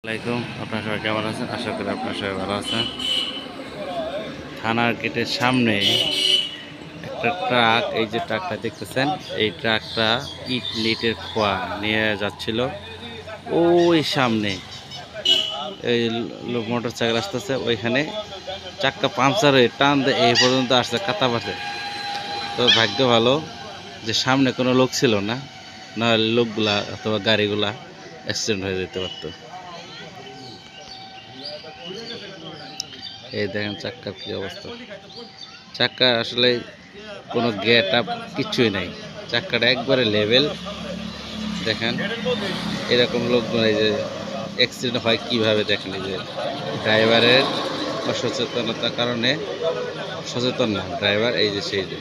আসসালামাইকুম, আপনার সবাই কেমন আছেন? আশা করি আপনার সবাই ভালো আছেন। থানার গেটের সামনে একটা ট্রাক, এই যে ট্রাকটা দেখতেছেন, এই ট্রাকটা ইটের খোয়া নিয়ে যাচ্ছিল। ওই সামনে এই মোটর সাইকেল আসতেছে, ওইখানে চাক্কা পাংচার হয়ে টান দিয়ে এই পর্যন্ত আসছে কাতা পাশে। তো ভাগ্য ভালো যে সামনে কোনো লোক ছিল না, নাহলে লোকগুলা অথবা গাড়িগুলা অ্যাক্সিডেন্ট হয়ে যেতে পারতো। এই দেখেন চাক্কার কি অবস্থা। চাক্কা আসলে কোনো গেট আপ কিছুই নাই, চাক্কাটা একবারে লেভেল। দেখেন এরকম লোকজন এই যে অ্যাক্সিডেন্ট হয় কিভাবে, দেখেন এই যে ড্রাইভারের অসচেতনতার কারণে, সচেতন না ড্রাইভার, এই যে সেই যে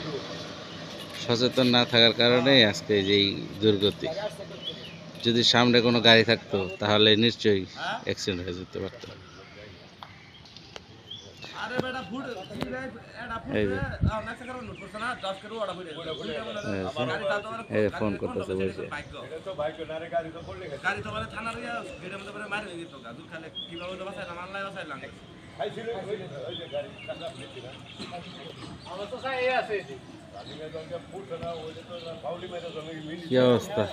সচেতন না থাকার কারণে আজকে এই যে এই দুর্গতি। যদি সামনে কোনো গাড়ি থাকতো তাহলে নিশ্চয়ই অ্যাক্সিডেন্ট হয়ে যেতে পারত। এই যে ফোন করতেছে বলছে কি অবস্থা।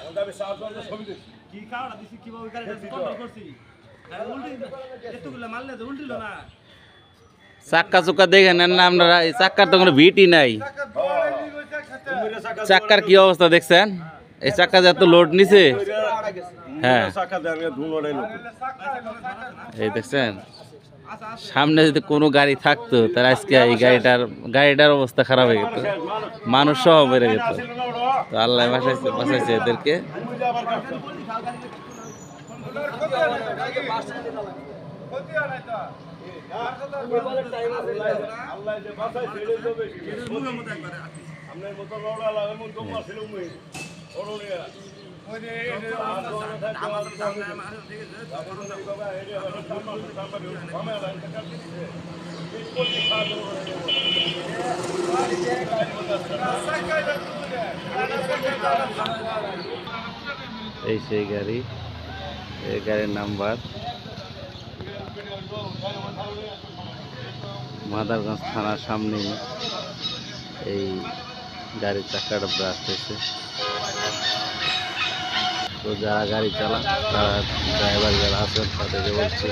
চাক্কা চুক্কা দেখে নেন না আপনারা, এই চাক্কার তো কোনো ভিটই নাই। চাক্কার কি অবস্থা দেখছেন? এই চাক্কা যে এত লোড নিছে। হ্যাঁ এই দেখছেন, সামনে যদি কোনো গাড়ি থাকতো তার আজকে এই গাড়িটার অবস্থা খারাপ হয়ে যেত, মানুষ সহ বেড়ে যেত। তো আল্লাহ বাঁচাইছে এদেরকে। এই সেই গাড়ি, এই গাড়ির নাম্বার মাদারগঞ্জ থানার সামনে। এই গাড়ির চাকাটা ব্রাস্ট হয়েছে। তো যারা গাড়ি চালান, তারা ড্রাইভার যারা আছেন তাদেরকে বলছি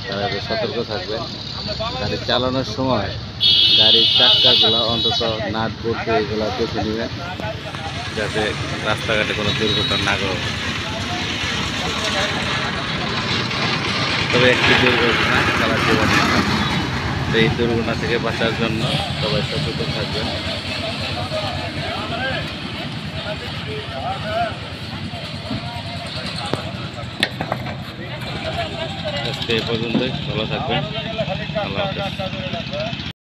তারা সতর্ক থাকবেন। গাড়ি চালানোর সময় গাড়ির চাক্কাগুলো অন্তত নাট বলতে এগুলো দেখে নেবেন, যাতে রাস্তাঘাটে কোনো দুর্ঘটনা না ঘটে। তবে একটি দুর্ঘটনা সারা জীবনে, এই দুর্ঘটনা থেকে বাঁচার জন্য সবাই সচেতন থাকবেন। আজকে এই পর্যন্তই, ভালো থাকবেন, আল্লাহ হাফেজ।